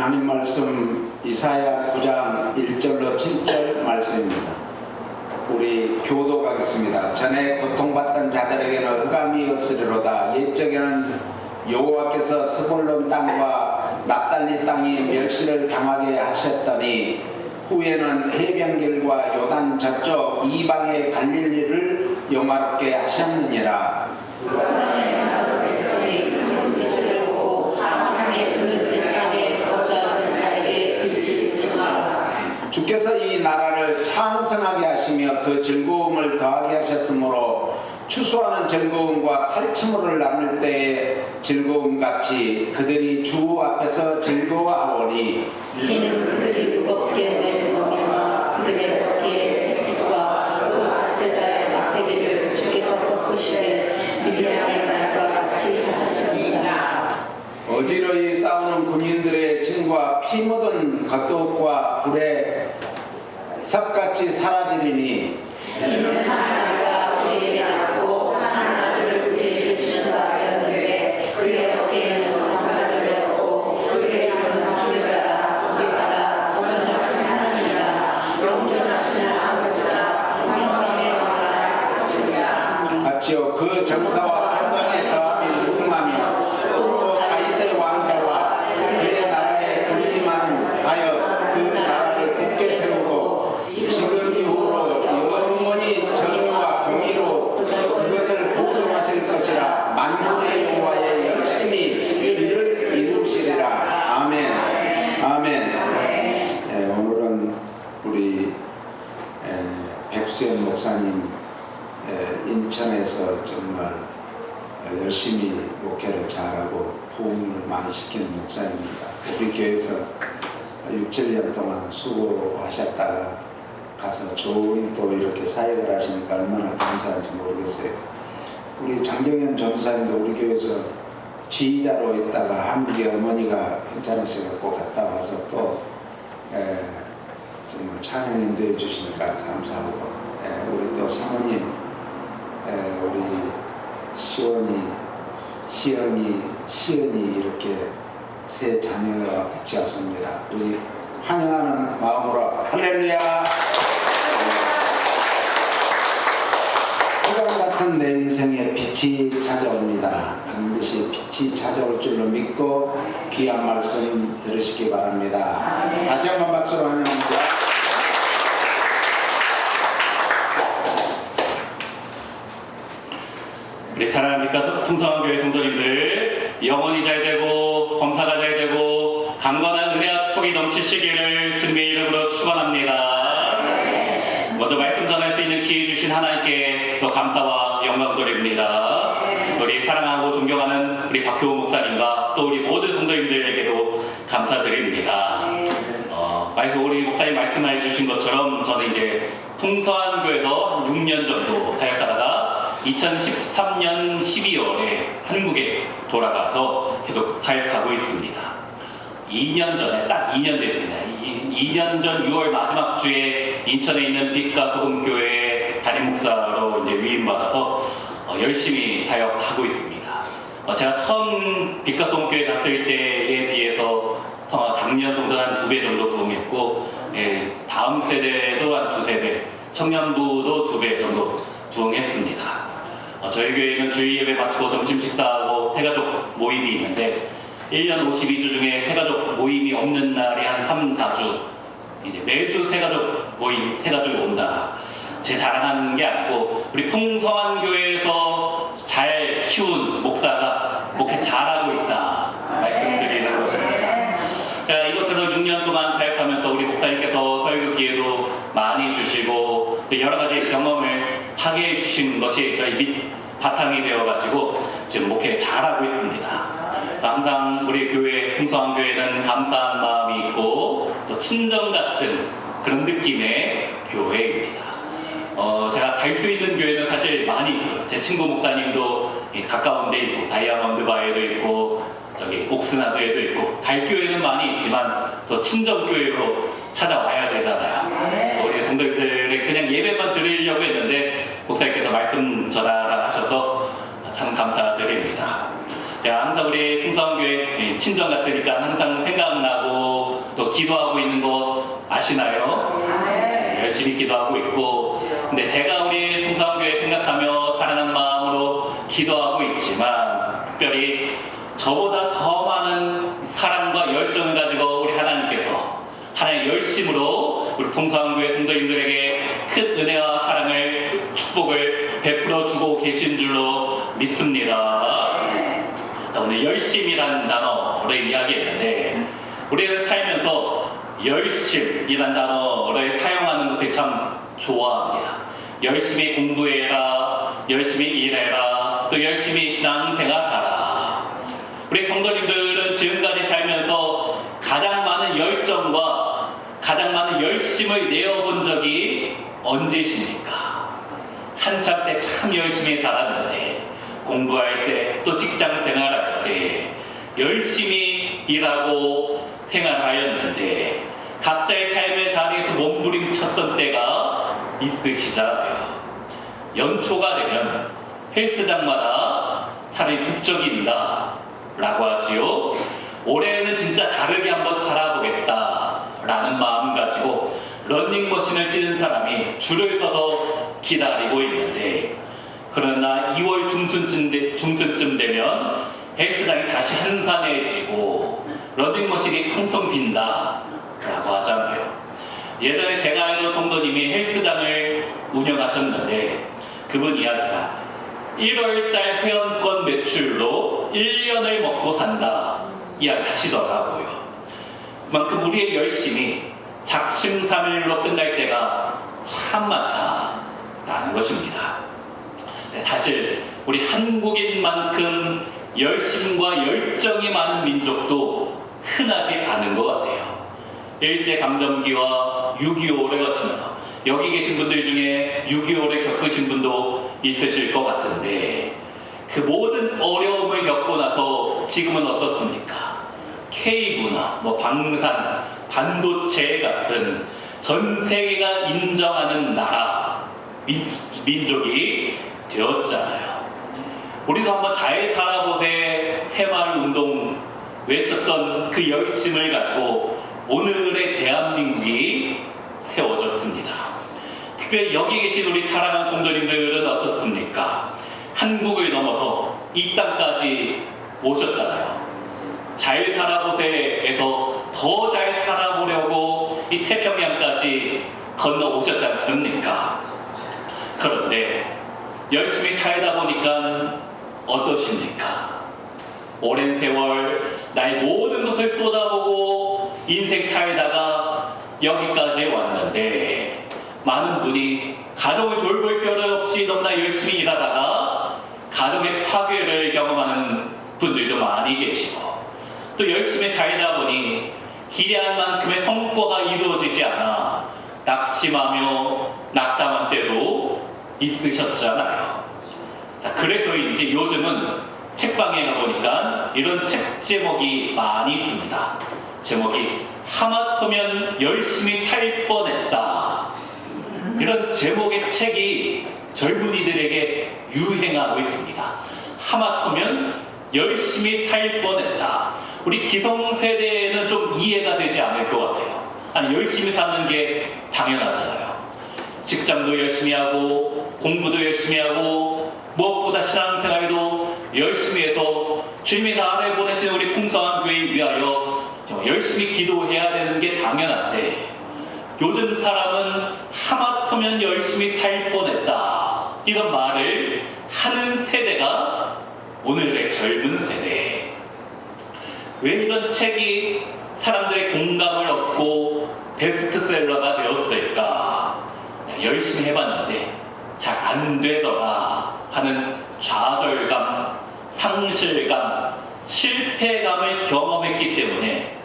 하나님 말씀 이사야 9장 1절로 7절 말씀입니다. 우리 교도가겠습니다. 전에 고통받던 자들에게는 흑암이 없으리로다. 옛적에는 여호와께서 스불론 땅과 납달리 땅이 멸시를 당하게 하셨더니 후에는 해변길과 요단 저쪽 이방의 갈릴리를 영화롭게 하셨느니라. 주께서 이 나라를 창성하게 하시며 그 즐거움을 더하게 하셨으므로 추수하는 즐거움과 탈취물을 나눌 때의 즐거움같이 그들이 주 앞에서 즐거워하오니 이는 그들이 무겁게 멜먹이와 그들의 어깨에 채찍과 그 박제자의 막대기를 주께서 꺾으시되 미디안의 날과 같이 하셨습니다. 어지러이 싸우는 군인들의 신과 피 묻은 겉옷과 불에 섭같이 사라지리니 이는 하나님과 우리에게 낳고 한 아들을 우리에게 주신다 하였는데 그의 어깨에는 정사를 메었고 그의 이름은 기묘자라 의사라 전능하신 하나님이라 영존하시는 아버지라 평강의 왕이라. 같이요 그 정사와 평강의 더함이 무궁하며 또 다윗의 왕자와 그의 나라에 군림하는 하여 그 나라를 굳게 세우고 지금 이후로 영원히 정의와 공의로 그것을 보존하실 것이라. 만국의 여호와의 열심히 이를 이루시리라. 아멘. 아멘. 오늘은 우리 백수연 목사님 인천에서 정말 열심히 목회를 잘하고 부흥을 많이 시키는 목사입니다. 우리 교회에서 6, 7년 동안 수고하셨다가 가서 좋은 또 이렇게 사역을 하시니까 얼마나 감사한지 모르겠어요. 우리 장정현 전도사님도 우리 교회에서 지휘자로 있다가 한국에 어머니가 괜찮으셔서 갔다 와서 또 정말 찬양 인도해 주시니까 감사하고 우리 또 사모님 우리 시연이 이렇게 세 자녀와 같이 왔습니다. 우리 환영하는 마음으로 할렐루야. 흑암 같은 내 인생에 빛이 찾아옵니다. 반드시 빛이 찾아올 줄로 믿고 귀한 말씀 들으시기 바랍니다. 다시 한번 박수로 환영합니다. 우리 사랑하는 풍성한 교회 성도님들, 영혼이 잘 되고 범사가 잘 되고 강건한 은혜와 축복이 넘치시기를 주님의 이름으로 축원합니다. 먼저 말씀 전할 수 있는 기회 주신 하나님께 더 감사와 영광 드립니다. 우리 사랑하고 존경하는 우리 박효우 목사님과 또 우리 모든 성도님들에게도 감사드립니다. 우리 목사님 말씀해 주신 것처럼 저는 이제 풍성한 교회에서 6년 정도 사역하다가 2013년 12월에 한국에 돌아가서 계속 사역하고 있습니다. 2년 전에 딱 2년 됐습니다. 2년 전 6월 마지막 주에 인천에 있는 빛과 소금 교회 담임 목사로 이제 위임받아서 열심히 사역하고 있습니다. 제가 처음 빛과 소금 교회 갔을 때에 비해서 작년 정도 한 2배 정도 부흥했고, 다음 세대도 한 2~3배, 청년부도 2배 정도 부흥했습니다. 저희 교회는 주일 예배 마치고 점심 식사하고 새가족 모임이 있는데 1년 52주 중에 새가족 모임이 없는 날이 한 3~4주, 이제 매주 새가족이 온다. 제 자랑하는 게 아니고 우리 풍성한 교회에서 잘 키운 목사가 목회 잘하고 있다 말씀드리는 것입니다. 제가 이곳에서 6년 동안 사역하면서 우리 목사님께서 설교 기회도 많이 주시고 여러 가지 경험을 하게 해주신 것이 저희 밑 바탕이 되어가지고 지금 목회 잘하고 있습니다. 항상 우리 교회, 풍성한 교회는 감사한 마음이 있고 또 친정 같은 그런 느낌의 교회입니다. 제가 갈 수 있는 교회는 사실 많이 있어요. 제 친구 목사님도 가까운 데 있고 다이아몬드 바에도 있고 저기 옥스나드에도 있고 갈 교회는 많이 있지만 또 친정 교회로 찾아와야 되잖아요. 우리 성도님들의 그냥 예배만 드리려고 했는데 목사님께서 말씀 전하라 하셔서 참 감사드립니다. 제가 항상 우리 풍성한 교회 친정 같으니까 항상 생각나고 기도하고 있는 거 아시나요? 열심히 기도하고 있고, 근데 제가 우리 풍성교회 생각하며 사랑하는 마음으로 기도하고 있지만, 특별히 저보다 더 많은 사랑과 열정을 가지고 우리 하나님께서 하나님의 열심으로 우리 풍성교회 성도님들에게 큰 은혜와 사랑을, 축복을 베풀어 주고 계신 줄로 믿습니다. 자, 오늘 열심이라는 단어를 이야기했는데, 우리는 살면서 열심이라는 단어를 사용하는 것을 참 좋아합니다. 열심히 공부해라, 열심히 일해라, 또 열심히 신앙생활하라. 우리 성도님들은 지금까지 살면서 가장 많은 열정과 가장 많은 열심을 내어본 적이 언제십니까? 한참 때 참 열심히 살았는데, 공부할 때, 또 직장 생활할 때 열심히 일하고 생활하였는데, 각자의 삶의 자리에서 몸부림쳤던 때가 있으시잖아요. 연초가 되면 헬스장마다 사람이 북적인다 라고 하지요. 올해는 진짜 다르게 한번 살아보겠다 라는 마음 가지고 러닝머신을 뛰는 사람이 줄을 서서 기다리고 있는데, 그러나 2월 중순쯤 되면 헬스장이 다시 한산해지고 러닝머신이 텅텅 빈다 라고 하잖아요. 예전에 제가 알던 성도님이 헬스장을 운영하셨는데, 그분 이야기가 1월달 회원권 매출로 1년을 먹고 산다 이야기 하시더라고요. 그만큼 우리의 열심이 작심삼일로 끝날 때가 참 많다라는 것입니다. 사실 우리 한국인만큼 열심과 열정이 많은 민족도 흔하지 않은 것 같아요. 일제강점기와 6.25를 거치면서 여기 계신 분들 중에 6.25를 겪으신 분도 있으실 것 같은데, 그 모든 어려움을 겪고 나서 지금은 어떻습니까? K문화, 방산, 반도체 같은 전 세계가 인정하는 나라, 민족이 되었잖아요. 우리도 한번 잘 살아보세 새마을운동 외쳤던 그 열심을 가지고 오늘의 대한민국이 세워졌습니다. 특별히 여기 계신 우리 사랑하는 성도님들은 어떻습니까? 한국을 넘어서 이 땅까지 오셨잖아요. 잘 살아보세에서 더 잘 살아보려고 이 태평양까지 건너오셨지 않습니까? 그런데 열심히 살다 보니까 어떠십니까? 오랜 세월 나의 모든 것을 쏟아보고 인생 살다가 여기까지 왔는데, 많은 분이 가정을 돌볼 필요 없이 너무나 열심히 일하다가 가정의 파괴를 경험하는 분들도 많이 계시고, 또 열심히 살다 보니 기대한 만큼의 성과가 이루어지지 않아 낙심하며 낙담한 때도 있으셨잖아요. 자, 그래서인지 요즘은 책방에 가보니까 이런 책 제목이 많이 있습니다. 제목이 하마터면 열심히 살 뻔했다. 이런 제목의 책이 젊은이들에게 유행하고 있습니다. 하마터면 열심히 살 뻔했다. 우리 기성세대에는 좀 이해가 되지 않을 것 같아요. 아니, 열심히 사는 게 당연하잖아요. 직장도 열심히 하고 공부도 열심히 하고 무엇보다 신앙생활도 열심히 해서 주님이 나를 보내신 우리 풍성한 교회를 위하여 열심히 기도해야 되는 게 당연한데, 요즘 사람은 하마터면 열심히 살 뻔했다 이런 말을 하는 세대가 오늘의 젊은 세대. 왜 이런 책이 사람들의 공감을 얻고 베스트셀러가 되었을까? 열심히 해봤는데 잘 안 되더라 하는 좌절감, 상실감, 실패감을 경험했기 때문에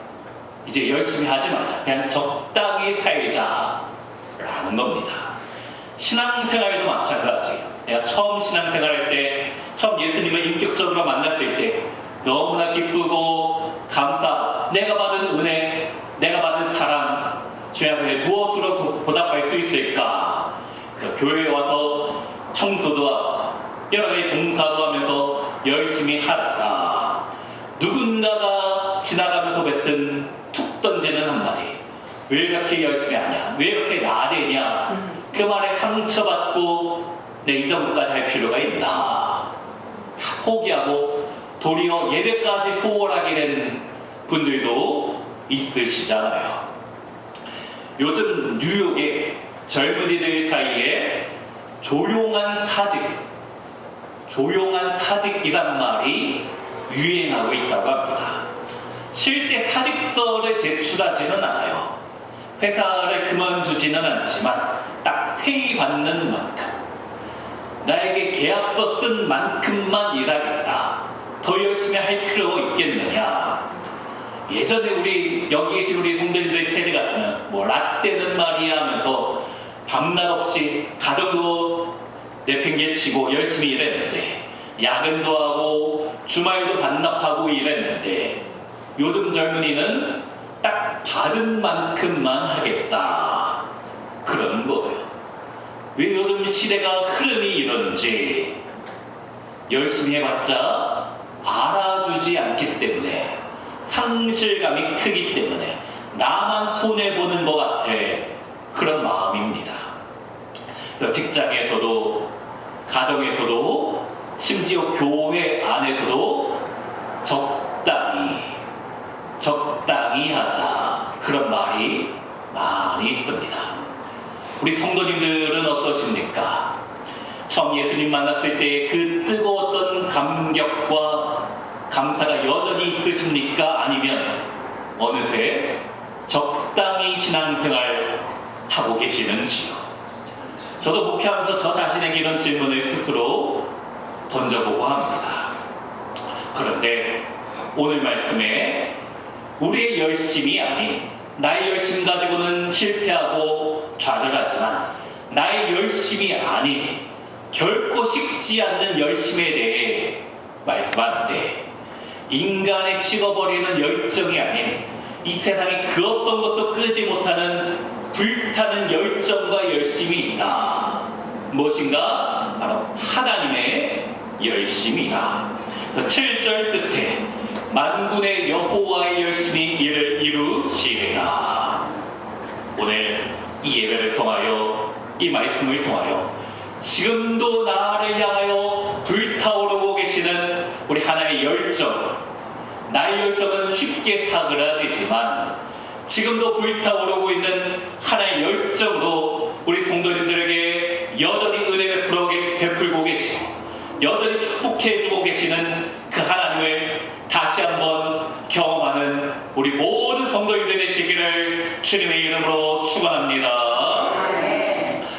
이제 열심히 하지 말자, 그냥 적당히 살자라는 겁니다. 신앙생활도 마찬가지예요. 내가 처음 신앙생활할 때, 처음 예수님을 인격적으로 만났을 때 너무나 기쁘고 감사, 내가 받은 은혜, 내가 받은 사랑, 주님 앞에 무엇으로 보답할 수 있을까? 그래서 교회에 와서 청소도 하고 여러 가지 봉사도 하면서 열심히 하다가 누군가가 지나가면서 뱉은 툭 던지는 한마디. 왜 이렇게 열심히 하냐? 왜 이렇게 나대냐? 그 말에 상처받고 내 이 정도까지 할 필요가 있나? 다 포기하고 도리어 예배까지 소홀하게 된 분들도 있으시잖아요. 요즘 뉴욕의 젊은이들 사이에 조용한 사직이란 말이 유행하고 있다고 합니다. 실제 사직서를 제출하지는 않아요. 회사를 그만두지는 않지만 딱 페이 받는 만큼, 나에게 계약서 쓴 만큼만 일하겠다. 더 열심히 할 필요가 있겠느냐. 예전에 우리 여기 계신 우리 성도님들 세대 같으면 뭐 라떼는 말이야 하면서 밤낮 없이 가정도 내팽개치고 열심히 일했는데, 야근도 하고 주말도 반납하고 일했는데, 요즘 젊은이는 딱 받은 만큼만 하겠다 그러는 거예요. 왜 요즘 시대가 흐름이 이런지, 열심히 해봤자 알아주지 않기 때문에, 상실감이 크기 때문에 나만 손해보는 것 같아, 그런 마음입니다. 그래서 직장에서도 가정에서도 심지어 교회 안에서도 적당히 하자, 그런 말이 많이 있습니다. 우리 성도님들은 어떠십니까? 처음 예수님 만났을 때 그 뜨거웠던 감격과 감사가 여전히 있으십니까? 아니면 어느새 적당히 신앙생활 하고 계시는지요? 저도 목회하면서 저 자신에게 이런 질문을 스스로 던져보고 합니다. 그런데 오늘 말씀에 우리의 열심이 아닌, 나의 열심 가지고는 실패하고 좌절하지만 나의 열심이 아닌 결코 식지 않는 열심에 대해 말씀하는데, 인간의 식어버리는 열정이 아닌 이 세상에 그 어떤 것도 끄지 못하는 불타는 열정과 열심이 있다. 무엇인가? 바로 하나님의 열심이라. 7절 끝에 만군의 여호와의 열심이 이를 이루시리라. 오늘 이 예배를 통하여, 이 말씀을 통하여 지금도 나를 향하여 불타오르고 계시는 우리 하나님의 열정, 나의 열정은 쉽게 사그라지지만 지금도 불타오르고 있는 하나의 열정으로 우리 성도님들에게 여전히 은혜 베풀고 계시고 여전히 축복해주고 계시는 그 하나님을 다시 한번 경험하는 우리 모든 성도님들 되시기를 주님의 이름으로 축원합니다.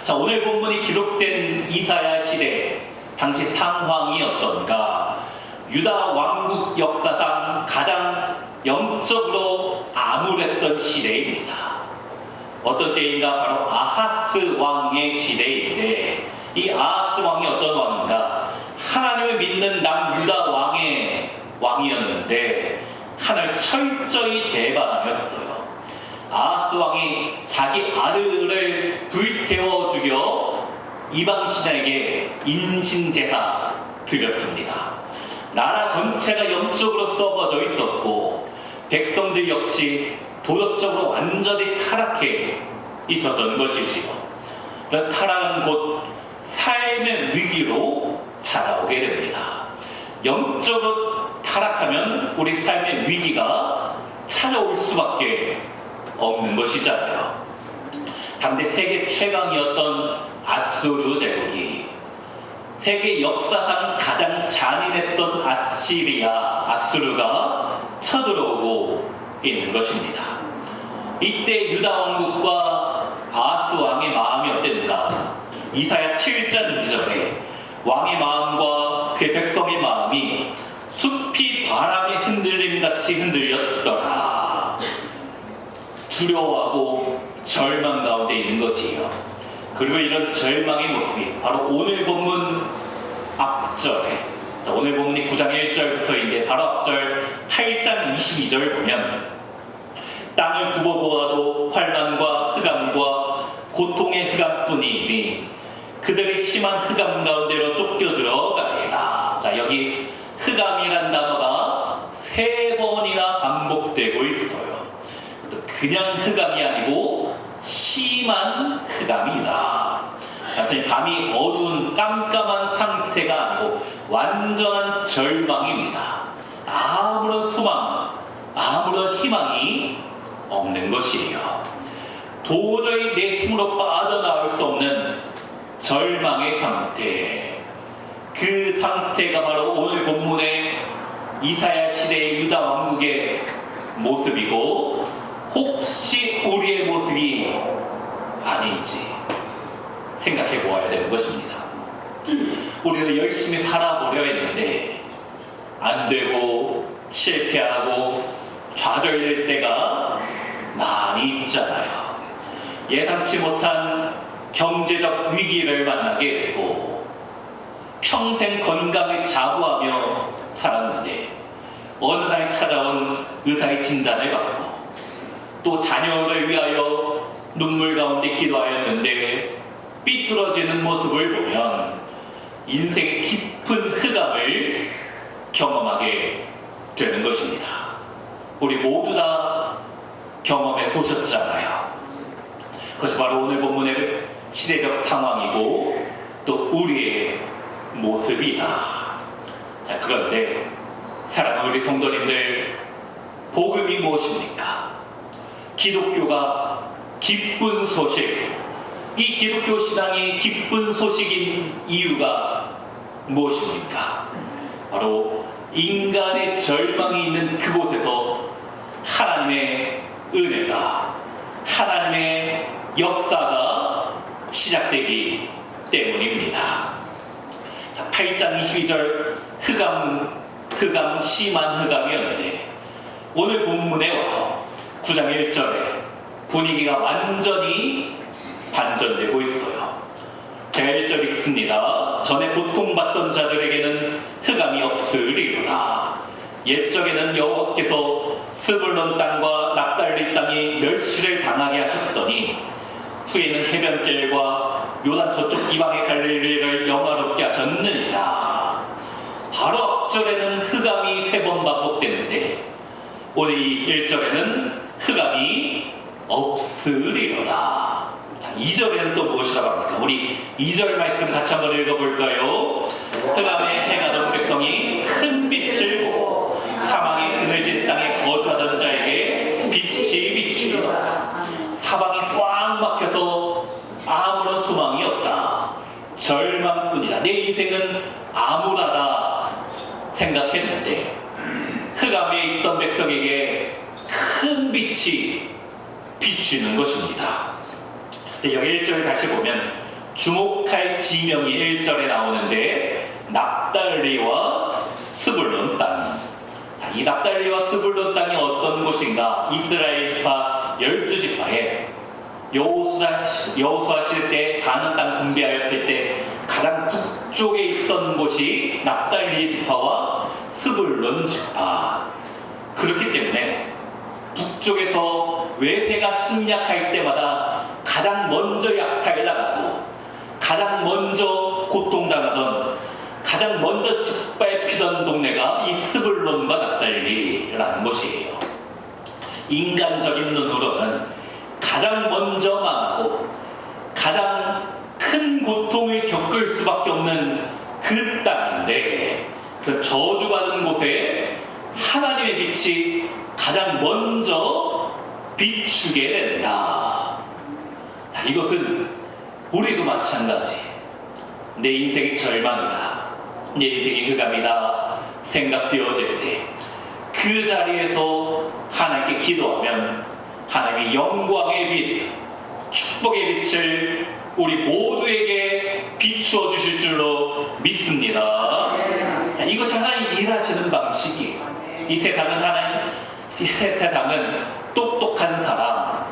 자, 오늘 본문이 기록된 이사야 시대 당시 상황이 어떤가? 유다 왕국 역사상 가장 영적으로 암울했던 시대입니다. 어떤 때인가? 바로 아하스 왕의 시대인데, 이 아하스 왕이 어떤 왕인가? 하나님을 믿는 남유다 왕의 왕이었는데 하나님을 철저히 배반하였어요. 아하스 왕이 자기 아들을 불태워 죽여 이방 신에게 인신제사 드렸습니다. 나라 전체가 영적으로 썩어져 있었고 백성들 역시 도덕적으로 완전히 타락해 있었던 것이지요. 그런 타락은 곧 삶의 위기로 찾아오게 됩니다. 영적으로 타락하면 우리 삶의 위기가 찾아올 수밖에 없는 것이잖아요. 당대 세계 최강이었던 아수르 제국이 세계 역사상 가장 잔인했던 아수르가 쳐들어오고 있는 것입니다. 이때 유다 왕국과 아하스 왕의 마음이 어땠는가? 이사야 7장 2절에 왕의 마음과 그 백성의 마음이 숲이 바람의 흔들림같이 흔들렸더라. 두려워하고 절망 가운데 있는 것이에요. 그리고 이런 절망의 모습이 바로 오늘 본문 앞절에, 오늘 본문이 9장 1절부터인데 바로 앞절 8장 22절 보면 땅을 굽어보아도 환난과 흑암과 고통의 흑암뿐이니 그들의 심한 흑암 가운데로 쫓겨 들어가리라. 자, 여기 흑암이란 단어가 3번이나 반복되고 있어요. 그냥 흑암이 아니고 심한 흑암이다. 단순히 밤이 어두운 깜깜한 상태가 아니고 완전한 절망입니다. 아무런 소망, 아무런 희망이 없는 것이에요. 도저히 내 힘으로 빠져나올 수 없는 절망의 상태. 그 상태가 바로 오늘 본문의 이사야 시대의 유다 왕국의 모습이고, 혹시 우리의 모습이 아닌지 생각해 보아야 되는 것입니다. 우리도 열심히 살아보려 했는데 안 되고 실패하고 좌절될 때가 많이 있잖아요. 예상치 못한 경제적 위기를 만나게 되고 평생 건강을 자부하며 살았는데 어느 날 찾아온 의사의 진단을 받고 또 자녀를 위하여 눈물 가운데 기도하였는데 삐뚤어지는 모습을 보면 인생의 깊은 흑암을 경험하게 되는 것입니다. 우리 모두 다 경험해 보셨잖아요. 그것이 바로 오늘 본문의 시대적 상황이고 또 우리의 모습이다. 자, 그런데 사랑하는 우리 성도님들, 복음이 무엇입니까? 기독교가 기쁜 소식, 이 기독교 신앙이 기쁜 소식인 이유가 무엇입니까? 바로 인간의 절망이 있는 그곳에서 하나님의 은혜가, 하나님의 역사가 시작되기 때문입니다. 자, 8장 22절 흑암 심한 흑암이었는데 오늘 본문에 와서 9장 1절에 분위기가 완전히 반전되고 있어요. 제가 1절 읽습니다. 전에 고통받던 자들에게는 흑암이 없으리로다. 옛적에는 여호와께서 스불론 땅과 납달리 땅이 멸시를 당하게 하셨더니 후에는 해변길과 요단 저쪽 이방의 갈릴리를 영화롭게 하셨느니라. 바로 앞절에는 흑암이 3번 반복되는데 오늘 이 1절에는 흑암이 없으리로다. 2절에는 또 무엇이라고 합니까? 우리 2절 말씀 같이 한번 읽어볼까요? 흑암에 행하던 백성이 큰 빛을 보고 사망의 그늘진 땅에 거주하던 자에게 빛이 비추리라. 사방이 꽉 막혀서 아무런 소망이 없다. 절망뿐이다. 내 인생은 암울하다 생각했는데 흑암에 있던 백성에게 큰 빛이 비추는 것입니다. 여기 1절 다시 보면 주목할 지명이 1절에 나오는데 납달리와 스불론 땅. 이 납달리와 스불론 땅이 어떤 곳인가? 이스라엘 지파 12지파에 여호수아 시대 가나안 땅 분배하였을 때 가장 북쪽에 있던 곳이 납달리 지파와 스불론 지파. 그렇기 때문에 북쪽에서 외세가 침략할 때마다 가장 먼저 약탈당하고 가장 먼저 고통당하던, 가장 먼저 짓밟히던 동네가 이 스불론과 납달리라는 곳이에요. 인간적인 눈으로는 가장 먼저 망하고 가장 큰 고통을 겪을 수밖에 없는 그 땅인데, 그 저주받은 곳에 하나님의 빛이 가장 먼저 비추게 된다. 이것은 우리도 마찬가지. 내 인생이 절망이다, 내 인생이 흑암이다 생각되어질 때 그 자리에서 하나님께 기도하면 하나님이 영광의 빛, 축복의 빛을 우리 모두에게 비추어 주실 줄로 믿습니다. 이것이 하나님 일하시는 방식이에요. 이 세상은 똑똑한 사람,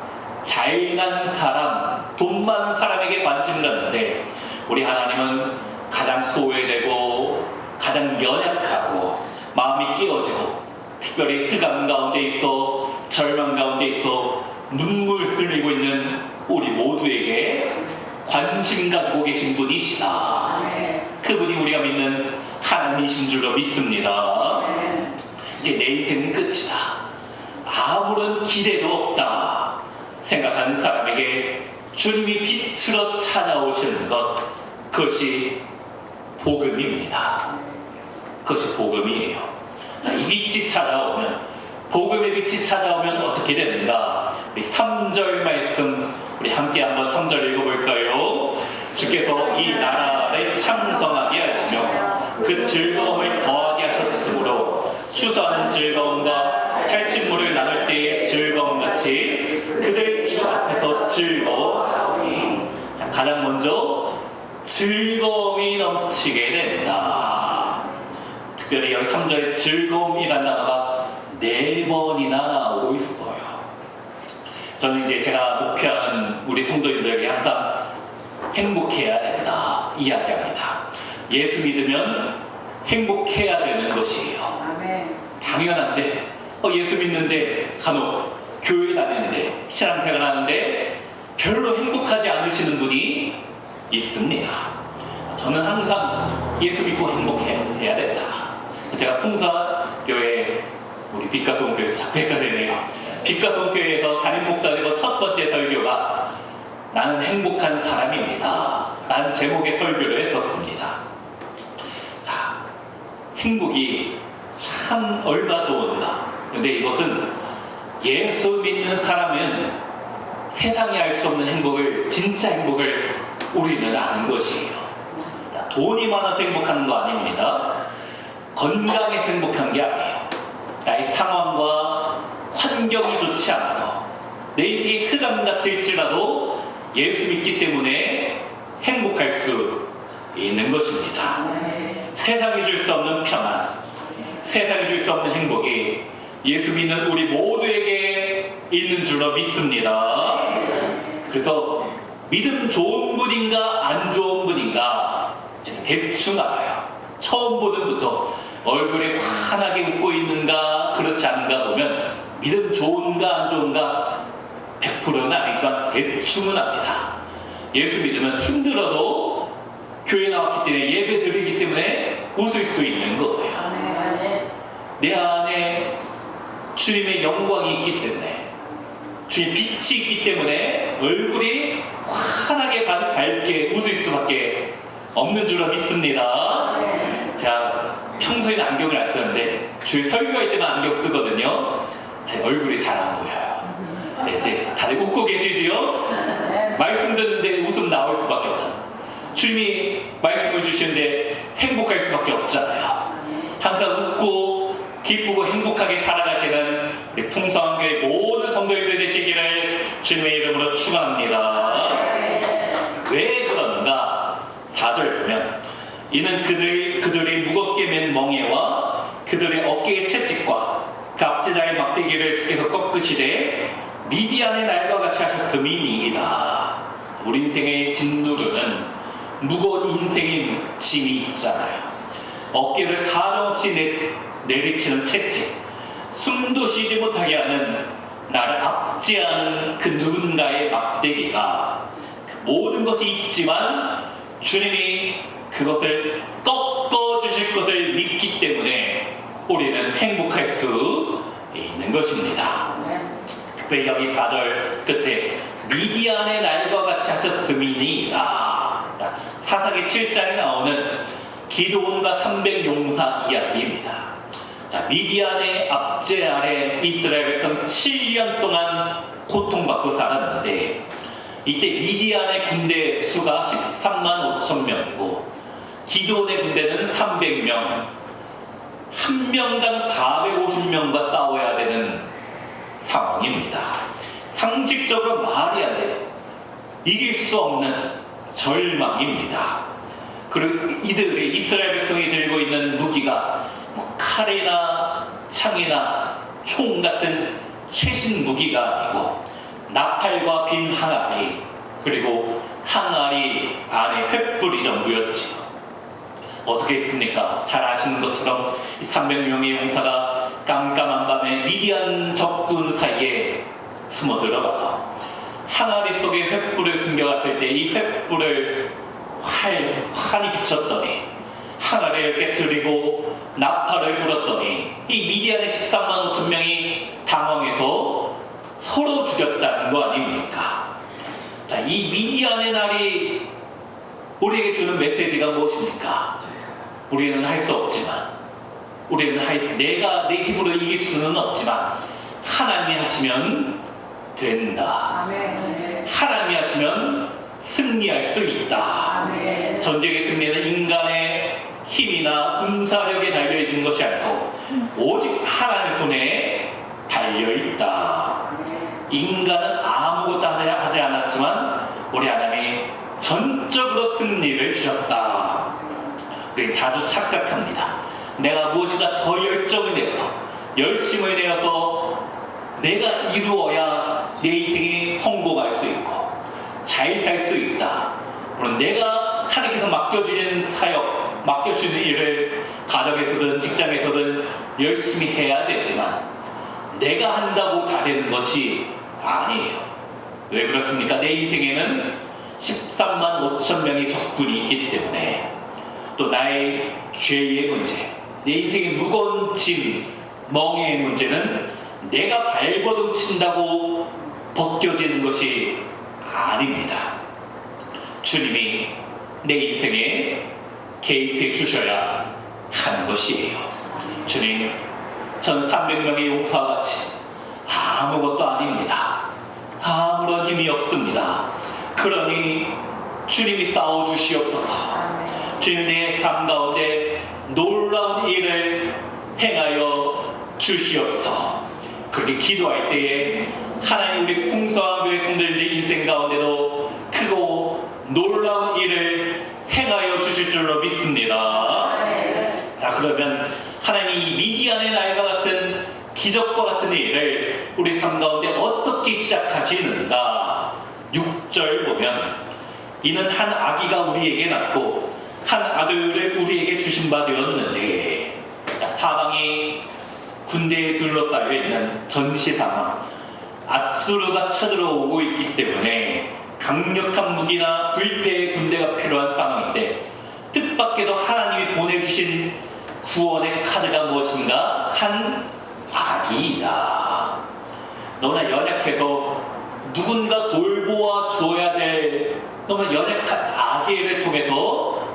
잘난 사람, 돈 많은 사람에게 관심 갖는데 우리 하나님은 가장 소외되고 가장 연약하고 마음이 깨어지고 특별히 흑암 가운데 있어 절망 가운데 있어 눈물 흘리고 있는 우리 모두에게 관심 가지고 계신 분이시다. 그분이 우리가 믿는 하나님이신 줄로 믿습니다. 이제 내 인생은 끝이다, 아무런 기대도 없다 생각하는 사람에게 주님이 빛으로 찾아오시는 것, 그것이 복음입니다. 그것이 복음이에요. 자, 이 빛이 찾아오면, 복음의 빛이 찾아오면 어떻게 되는가? 우리 3절 말씀, 우리 함께 한번 3절 읽어볼까요? 주께서 이 나라를 창성하게 하시며 그 즐거움을 더하게 하셨으므로 추수하는 즐거움과 탈취물을 나눌 때의 즐거움같이 그들 주 앞에서 즐거워하오니. 자, 가장 먼저 즐거움이 넘치게 된다. 특별히 여기 3절에 즐거움이라는 단어가 4번이나 나오고 있어요. 저는 이제 제가 목회하는 우리 성도님들에게 항상 행복해야 된다 이야기합니다. 예수 믿으면 행복해야 되는 것이에요. 당연한데 예수 믿는데 간혹 교회 다니는데 신앙생활 하는데 별로 행복하지 않으시는 분이 있습니다. 저는 항상 예수 믿고 행복해야 된다. 제가 풍성교회 우리 빛가소원교회에서 자꾸 헷갈리네요. 빛가소원교회에서 담임 목사 되고 첫 번째 설교가 나는 행복한 사람입니다. 라는 제목의 설교를 했었습니다. 자, 행복이 참 얼마 좋은가. 근데 이것은 예수 믿는 사람은 세상이 알 수 없는 행복을, 진짜 행복을 우리는 아는 것이에요. 돈이 많아서 행복한 거 아닙니다. 건강해서 행복한 게 아니에요. 나의 상황과 환경이 좋지 않아도 내 인생이 흑암 같을지라도 예수 믿기 때문에 행복할 수 있는 것입니다. 세상이 줄 수 없는 평안, 세상이 줄 수 없는 행복이 예수 믿는 우리 모두에게 있는 줄로 믿습니다. 그래서 믿음 좋은 분인가 안 좋은 분인가 대충 알아요. 처음 보는 분도 얼굴에 환하게 웃고 있는가 그렇지 않은가 보면 믿음 좋은가 안 좋은가 100%는 아니지만 대충은 압니다. 예수 믿으면 힘들어도 교회 나왔기 때문에 예배 드리기 때문에 웃을 수 있는 거예요. 내 안에 주님의 영광이 있기 때문에, 주님의 빛이 있기 때문에 얼굴이 환하게 밝게 웃을 수밖에 없는 줄로 믿습니다. 제가 평소에는 안경을 안 쓰는데 주일 설교할 때만 안경 쓰거든요. 얼굴이 잘 안 보여요. 네, 이제 다들 웃고 계시지요? 말씀 듣는데 웃음 나올 수밖에 없잖아요. 주님이 말씀을 주시는데 행복할 수밖에 없잖아요. 항상 웃고 기쁘고 행복하게 살아가시는 우리 풍성한 교회 모든 성도님들 되시기를 주님의 이름으로 축원합니다. 왜 그런가? 4절 보면 이는 그들이 무겁게 맨 멍에와 그들의 어깨의 채찍과 그 압제자의 막대기를 주께서 꺾으시되 미디안의 날과 같이 하셨음이니이다. 우리 인생의 짓누르는 무거운 인생의 짐이 있잖아요. 어깨를 사정없이 내리치는 채찍, 숨도 쉬지 못하게 하는 나를 압제하는 그 누군가의 막대기가 그 모든 것이 있지만 주님이 그것을 꺾어주실 것을 믿기 때문에 우리는 행복할 수 있는 것입니다. 특별히 여기 4절 끝에 미디안의 날과 같이 하셨음이니이다. 사사기 7장에 나오는 기드온과 300용사 이야기입니다. 자, 미디안의 압제 아래 이스라엘 백성 7년 동안 고통받고 살았는데 이때 미디안의 군대 수가 13만 5천 명이고 기드온의 군대는 300명, 한 명당 450명과 싸워야 되는 상황입니다. 상식적으로 말이 안 돼요. 이길 수 없는 절망입니다. 그리고 이들이 이스라엘 백성이 들고 있는 무기가 칼이나 창이나 총 같은 최신 무기가 아니고 나팔과 빈 항아리, 그리고 항아리 안에 횃불이 전부였지. 어떻게 했습니까? 잘 아시는 것처럼 300명의 용사가 깜깜한 밤에 미디안 적군 사이에 숨어 들어가서 항아리 속에 횃불을 숨겨갔을 때 이 횃불을 환히 비쳤더니 항아리를 깨뜨리고 나팔을 불었더니 이 미디안의 13만 5천 명이 당황해서 서로 죽였다는 거 아닙니까? 이 미디안의 날이 우리에게 주는 메시지가 무엇입니까? 우리는 할 수 없지만, 내가 내 힘으로 이길 수는 없지만 하나님이 하시면 된다. 하나님이 하시면 승리할 수 있다. 전쟁의 승리는 인간의 힘이나 군사력에 달려있는 것이 아니고 오직 하나님의 손에 달려있다. 인간은 아무것도 하지 않았지만 우리 하나님이 전적으로 승리를 주셨다. 우리는 자주 착각합니다. 내가 무엇인가 더 열정을 내어서, 열심을 내어서 내가 이루어야 내 인생이 성공할 수 있고 잘 살 수 있다. 물론 내가 하나님께서 맡겨주신 사역, 맡겨주신 일을 가정에서든 직장에서든 열심히 해야 되지만 내가 한다고 다 되는 것이 아니에요. 왜 그렇습니까? 내 인생에는 13만 5천 명의 적군이 있기 때문에, 또 나의 죄의 문제, 내 인생의 무거운 짐, 멍해의 문제는 내가 발버둥 친다고 벗겨지는 것이 아닙니다. 주님이 내 인생에 개입해 주셔야 하는 것이에요. 주님, 전 300명의 용사와 같이 아무것도 아닙니다. 아무런 힘이 없습니다. 그러니 주님이 싸워주시옵소서. 주님, 내 삶 가운데 놀라운 일을 행하여 주시옵소서. 그렇게 기도할 때에 하나님, 우리 풍성한 교회 성도님들의 인생 가운데도 크고 놀라운 일을 행하여 주실 줄로 믿습니다. 자, 그러면 하나님이 미디안의 날과 같은 기적과 같은 일을 우리 삶 가운데 어떻게 시작하시는가? 6절 보면, 이는 한 아기가 우리에게 낳고 한 아들을 우리에게 주신 바 되었는데, 사방이 군대에 둘러싸여 있는 전시 상황, 아수르가 쳐들어오고 있기 때문에 강력한 무기나 불패의 군대가 필요한 상황인데, 뜻밖에도 하나님이 보내주신 구원의 카드가 무엇인가? 한 아기이다. 너무나 연약해서 누군가 돌보아 주어야 될 너무나 연약한 아기를 통해서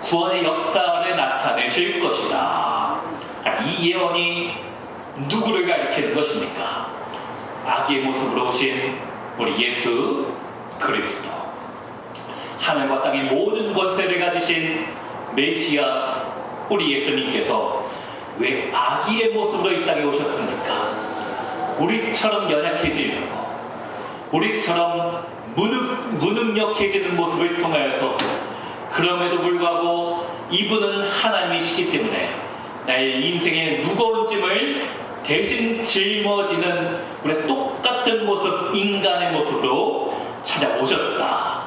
구원의 역사를 나타내실 것이다. 이 예언이 누구를 가리키는 것입니까? 아기의 모습으로 오신 우리 예수 그리스도, 하늘과 땅의 모든 권세를 가지신 메시아 우리 예수님께서 왜 아기의 모습으로 이 땅에 오셨습니까? 우리처럼 연약해지는 것, 우리처럼 무능력해지는 모습을 통하여서, 그럼에도 불구하고 이분은 하나님이시기 때문에 나의 인생의 무거운 짐을 대신 짊어지는 우리 똑같은 모습, 인간의 모습으로 찾아오셨다.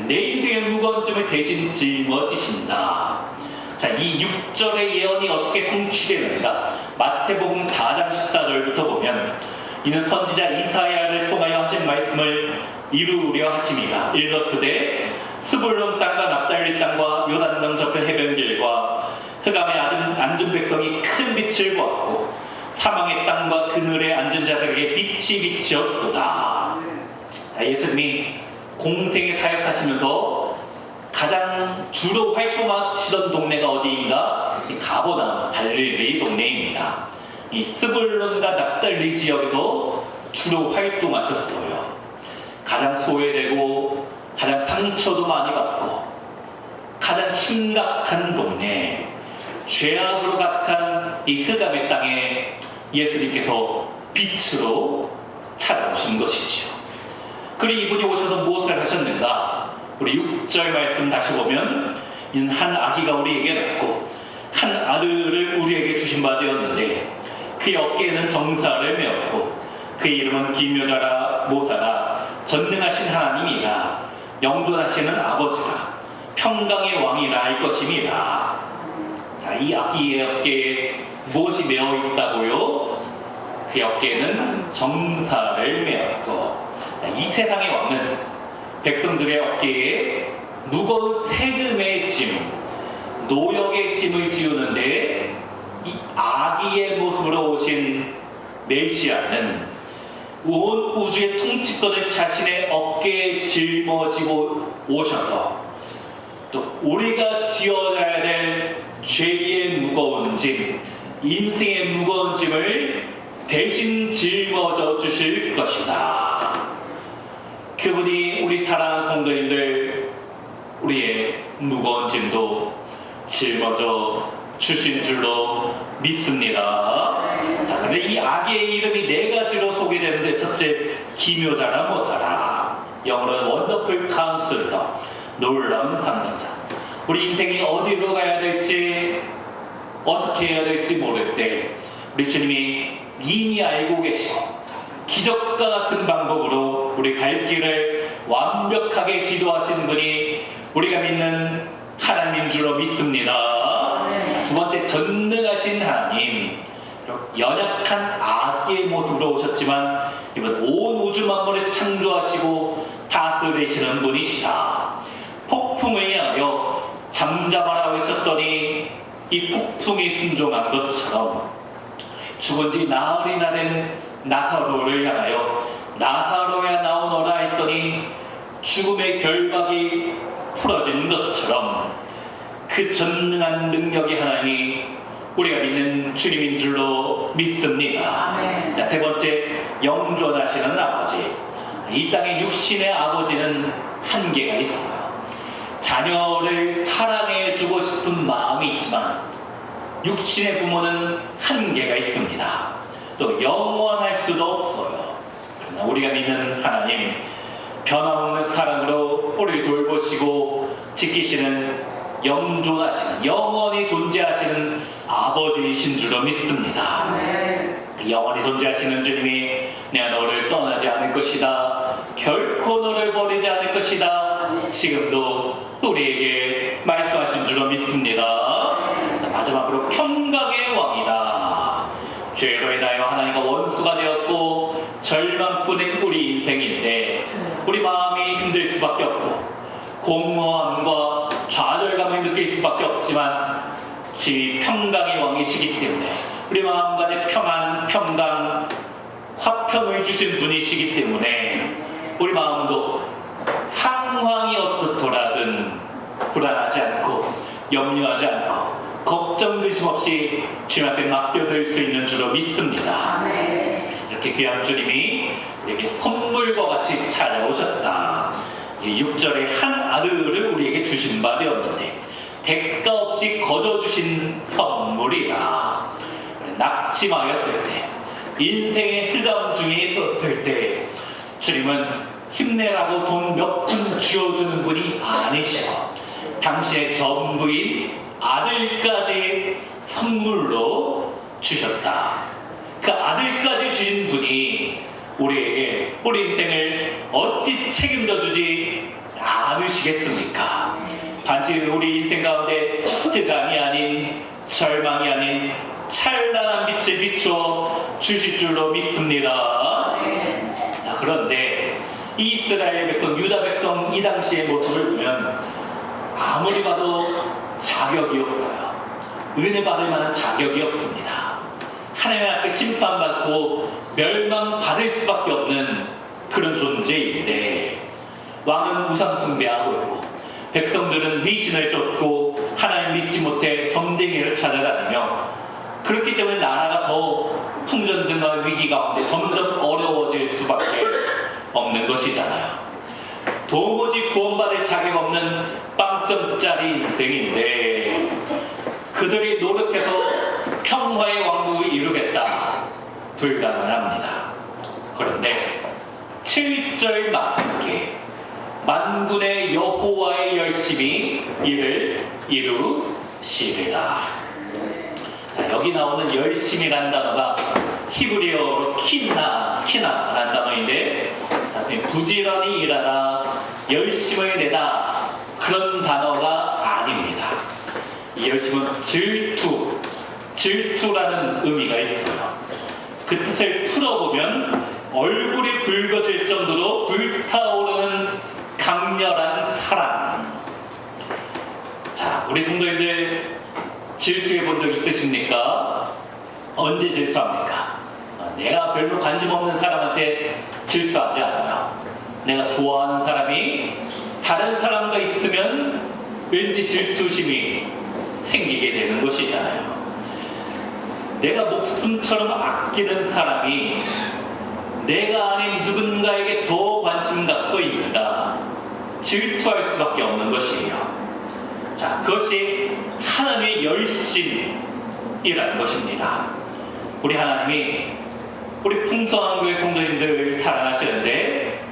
내 인생의 무거운 짐을 대신 짊어지신다. 자, 이 6절의 예언이 어떻게 성취되는가? 마태복음 4장 14절부터 보면, 이는 선지자 이사야를 통하여 하신 말씀을 이루려 하심이라. 일러스되 스불론 땅과 납달리 땅과 요단강 저편 해변길과 흑암에 앉은 백성이 큰 빛을 보았고 사망의 땅과 그늘에 앉은 자들에게 빛이 비치었도다. 예수님이 공생에 사역하시면서 가장 주로 활동하시던 동네가 어디인가? 이 가버나움, 갈릴리 동네입니다. 이 스불론과 납달리 지역에서 주로 활동하셨어요. 가장 소외되고 가장 상처도 많이 받고 가장 심각한 동네, 죄악으로 가득한 이 흑암의 땅에 예수님께서 빛으로 찾아오신 것이지요. 그리고 이분이 오셔서 무엇을 하셨는가? 우리 6절 말씀 다시 보면, 이는 한 아기가 우리에게 낳고 한 아들을 우리에게 주신 바 되었는데 그의 어깨에는 정사를 메었고 그의 이름은 기묘자라 모사라 전능하신 하나님이라 영존하시는 아버지라 평강의 왕이라 할 것임이라. 자, 이 아기의 어깨에 무엇이 메어 있다고요? 그의 어깨에는 정사를 메었고, 이 세상의 왕은 백성들의 어깨에 무거운 세금의 짐, 노역의 짐을 지우는데, 이 아기의 모습으로 오신 메시아는 온 우주의 통치권을 자신의 어깨에 짊어지고 오셔서 또 우리가 지어져야 될 죄의 무거운 짐, 인생의 무거운 짐을 대신 짊어져 주실 것이다. 그분이 우리 사랑하는 성도님들 우리의 무거운 짐도 짊어져 주신 줄로 믿습니다. 그런데 이 아기의 이름이 네 가지로 소개되는데, 첫째, 기묘자라 모사라, 영어로는 원더풀 카운슬러, 놀라운 상담자. 우리 인생이 어디로 가야 될지, 어떻게 해야 될지 모를 때 우리 주님이 이미 알고 계시고 기적과 같은 방법으로 우리 갈 길을 완벽하게 지도하시는 분이 우리가 믿는 하나님 줄로 믿습니다. 두 번째, 전능하신 하나님. 연약한 아기의 모습으로 오셨지만 이번 온 우주 만물을 창조하시고 다스리시는 분이시다. 폭풍을 향하여 잠잠하라 외쳤더니 이 폭풍이 순종한 것처럼 죽은 지 나흘이나 된 나사로를 향하여 나사로야 나오너라 했더니 죽음의 결박이 풀어진 것처럼 그 전능한 능력의 하나님이 우리가 믿는 주님인 줄로 믿습니다. 자, 세 번째, 영존하시는 아버지. 이 땅의 육신의 아버지는 한계가 있어요. 자녀를 사랑해주고 싶은 마음이 있지만 육신의 부모는 한계가 있습니다. 또 영원할 수도 없어요. 그러나 우리가 믿는 하나님, 변함없는 사랑으로 우리를 돌보시고 지키시는 영존하시는, 영원히 존재하시는 아버지이신 줄로 믿습니다. 영원히 존재하시는 주님이 내가 너를 떠나지 않을 것이다, 결코 너를 버리지 않을 것이다, 지금도 우리에게 말씀하신 줄로 믿습니다. 마지막으로 평강의 왕이다. 죄로 인하여 하나님과 원수가 되었고 절망뿐인 우리 인생인데 우리 마음이 힘들 수밖에 없고 공허함과 좌절감을 느낄 수밖에 없지만 주님이 평강의 왕이시기 때문에 우리 마음 간에 평강, 화평을 주신 분이시기 때문에 우리 마음도 상황이 어떻더라든 불안하지 않고 염려하지 않고 걱정 근심 없이 주님 앞에 맡겨둘 수 있는 줄로 믿습니다. 이렇게 귀한 주님이 우리에게 선물과 같이 찾아오셨다. 6절에 한 아들을 우리에게 주신 바 되었는데 대가 없이 거저주신 선물이라. 낙심하였을 때, 인생의 흑암 중에 있었을 때 주님은 힘내라고 돈 몇 푼 쥐어주는 분이 아니시고 당신의 전부인 아들까지 선물로 주셨다. 그 아들까지 주신 분이 우리에게 우리 인생을 어찌 책임져 주지 않으시겠습니까? 반드시 우리 인생 가운데 흑암이 아닌, 절망이 아닌 찬란한 빛을 비추어 주실 줄로 믿습니다. 자, 그런데 이스라엘 백성, 유다 백성 이 당시의 모습을 보면 아무리 봐도 자격이 없어요. 은혜 받을 만한 자격이 없습니다. 하나님 앞에 심판받고 멸망받을 수밖에 없는 그런 존재인데 왕은 우상 숭배하고 있고 백성들은 미신을 쫓고 하나님 믿지 못해 점쟁이를 찾아다니며 그렇기 때문에 나라가 더 풍전등화 위기 가운데 점점 어려워질 수밖에 없는 것이잖아요. 도무지 구원받을 자격 없는 빵점짜리 인생인데 그들이 노력해서 평화의 왕국을 이루겠다. 불가능합니다. 그런데 7절 마지막에 만군의 여호와의 열심히 이를 이루시리라. 자, 여기 나오는 열심이라는 단어가 히브리어로 키나라는 단어인데 부지런히 일하다, 열심을 내다 그런 단어가 아닙니다. 이 열심은 질투라는 의미가 있어요. 그 뜻을 풀어보면 얼굴이 붉어질 정도로 불타오르는 강렬한 사랑. 자, 우리 성도님들 질투해 본 적 있으십니까? 언제 질투합니까? 내가 별로 관심 없는 사람한테 질투하지 않아요. 내가 좋아하는 사람이 다른 사람과 있으면 왠지 질투심이 생기게 되는 것이잖아요. 내가 목숨처럼 아끼는 사람이 내가 아닌 누군가에게 더 관심 갖고 있는다. 질투할 수밖에 없는 것이에요. 자, 그것이 하나님의 열심이라는 것입니다. 우리 하나님이 우리 풍성한 교회 성도님들 사랑하시는데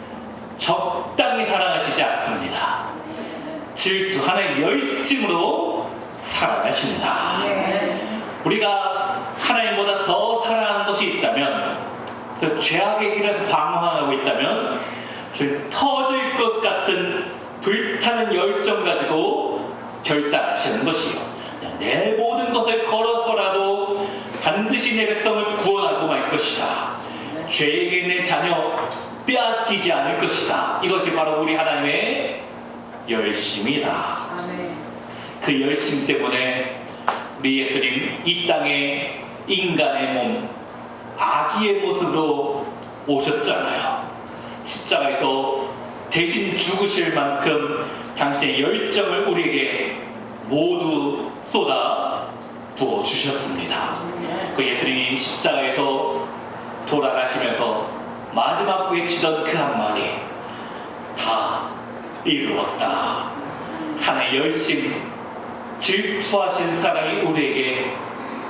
적당히 사랑하시지 않습니다. 질투, 하나의 열심으로 사랑하십니다. 우리가 하나님보다 더 사랑하는 것이 있다면, 그래서 죄악의 길에서 방황하고 있다면 주님 터질 것 같은 불타는 열정 가지고 결단하시는 것이요. 내 모든 것을 걸어서라도 반드시 내 백성을 구원하고 말 것이다. 죄에게 내 자녀 빼앗기지 않을 것이다. 이것이 바로 우리 하나님의 열심이다. 그 열심 때문에 우리 예수님 이 땅에 인간의 몸, 아기의 모습으로 오셨잖아요. 십자가에서 대신 죽으실 만큼 당신의 열정을 우리에게 모두 쏟아 부어 주셨습니다. 그 예수님이 십자가에서 돌아가시면서 마지막 외치던 그 한마디, 다 이루었다. 하나의 열심, 질투하신 사랑이 우리에게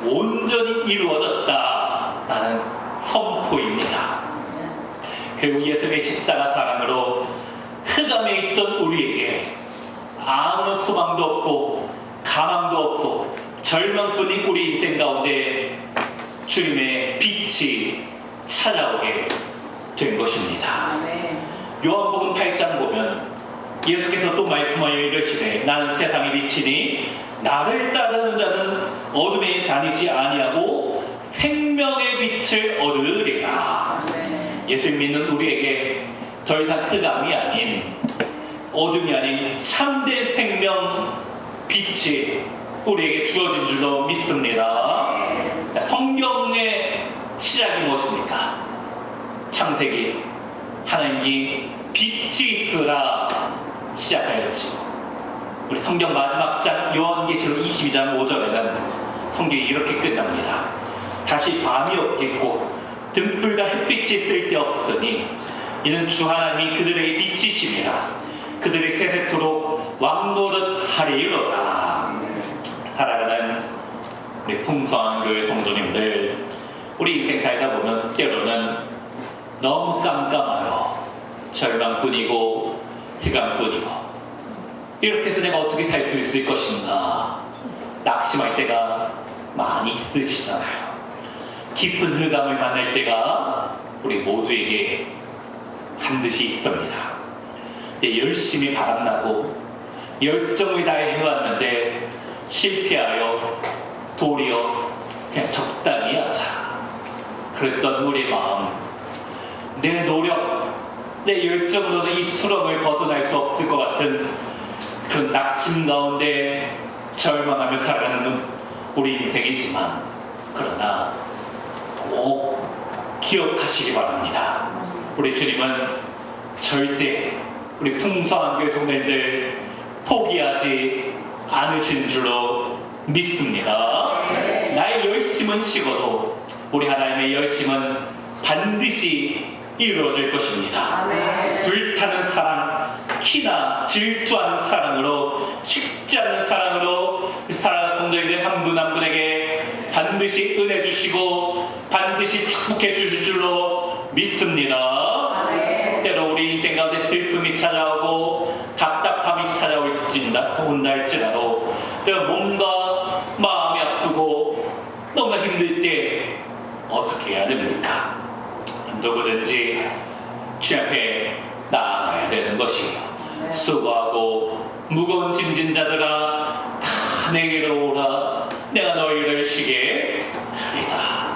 온전히 이루어졌다라는 선포입니다. 결국 예수님의 십자가 사랑으로 흑암에 있던 우리에게 아무런 소망도 없고 가망도 없고 절망뿐인 우리 인생 가운데 주님의 빛이 찾아오게 된 것입니다. 요한복음 8장 보면 예수께서 또 말씀하여 이르시되 나는 세상의 빛이니 나를 따르는 자는 어둠에 다니지 아니하고 생명의 빛을 얻으리라. 예수님 믿는 우리에게 더 이상 흑암이 아닌, 어둠이 아닌 참된 생명 빛이 우리에게 주어진 줄로 믿습니다. 성경의 시작이 무엇입니까? 창세기, 하나님이 빛이 있으라 시작하였지. 우리 성경 마지막 장 요한계시록 22장 5절에는 성경이 이렇게 끝납니다. 다시 밤이 없겠고 등불과 햇빛이 쓸데없으니 이는 주 하나님이 그들에게 빛이심이라. 그들이 세세토록 왕노릇 하리로다. 살아가는 우리 풍성한 교회 성도님들, 우리 인생 살다 보면 때로는 너무 깜깜하여 절망뿐이고 흑암뿐이고, 이렇게 해서 내가 어떻게 살 수 있을 것인가 낙심할 때가 많이 있으시잖아요. 깊은 흑암을 만날 때가 우리 모두에게 반드시 있습니다. 열심히 바람나고 열정을 다해 해왔는데 실패하여 도리어 그냥 적당히 하자. 그랬던 우리의 마음, 내 노력, 내 열정으로는 이 수렁을 벗어날 수 없을 것 같은 그런 낙심 가운데 절망하며 살아가는 우리 인생이지만, 그러나 꼭 기억하시기 바랍니다. 우리 주님은 절대 우리 풍성한 교회 성도님들 포기하지 않으신 줄로 믿습니다. 나의 열심은 식어도 우리 하나님의 열심은 반드시 이루어질 것입니다. 불타는 사랑, 키나 질투하는 사랑으로, 식지 않는 사랑으로 사랑하는 성도님들 한 분 한 분에게 반드시 은혜 주시고 반드시 축복해 주실 줄로 믿습니다. 때로 우리 인생 가운데 슬픔이 찾아오고 답답함이 찾아온다 할지라도 때로 뭔가 마음이 아프고 너무 힘들 때 어떻게 해야 됩니까? 누구든지 주 앞에 나아가야 되는 것이에요. 수고하고 무거운 짐진 자들아 다 내게로 오라. 내가 너희를 쉬게 하리라.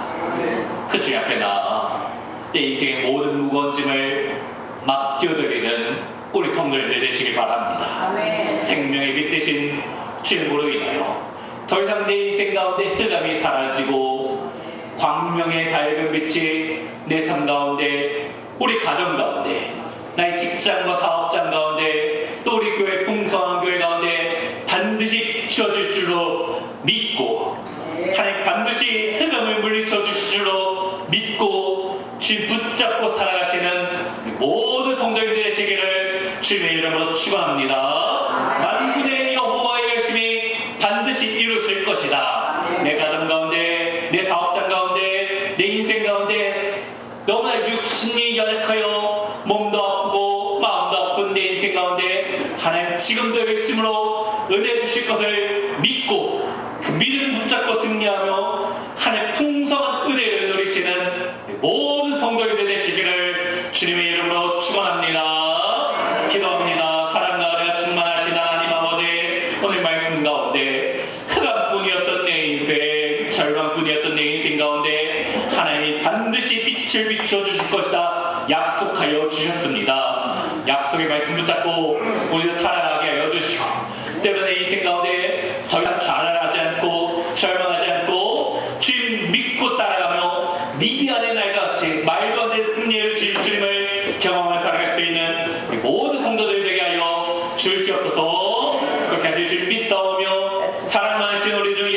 그 주 앞에 나아 내 인생의 모든 무거운 짐을 맡겨드리는 우리 성도님들 되시길 바랍니다. 생명의 빛 대신 주님으로 인하여 더 이상 내 인생 가운데 흑암이 사라지고 광명의 밝은 빛이 내 삶 가운데, 우리 가정 가운데, 나의 직장과 사업장 가운데, 또 우리 교회 풍성한 교회 가운데 반드시 비춰질 줄로 믿고, 하나님 반드시 흑암을 물리쳐 주실 줄로 믿고 주님 붙잡고 살아가시는 모든 성도님들 되시기를 주님의 이름으로 축원합니다. 만군의 여호와의 열심히 반드시 이루실 것이다. 내 가정 가운데, 내 사업장 가운데, 내 인생 가운데 너무나 육신이 연약하여 몸도 아프고 마음도 아픈 내 인생 가운데 하나님 지금도 열심으로 은혜 주실 것을 믿고 그 믿음 붙잡고 승리하며 하나님 풍성한 은혜를 누리시는 모든 성도님들 되시기를 주님의 이름으로 축원합니다. 기도합니다. 사랑과 은혜가 충만하신 하나님 아버지, 오늘 말씀 가운데 흑암뿐이었던 내 인생, 절망뿐이었던 내 인생 가운데 하나님이 반드시 빛을 비추어 주실 것이다 약속하여 주셨습니다. 약속의 말씀 붙잡고 오늘 살아가게 하여 주시고, 때문에 인생 가운데 더 이상 좌절하지 않고 절망하지 않고 주님 믿고 따라가며 미디안의 날같이 말도 안 되는 승리를 주실 주님을 경험하며 살아갈 수 있는 우리 모든 성도들 되게 하여 주시옵소서. 그렇게 하실 주님 믿사오며 사랑 많으신 우리 주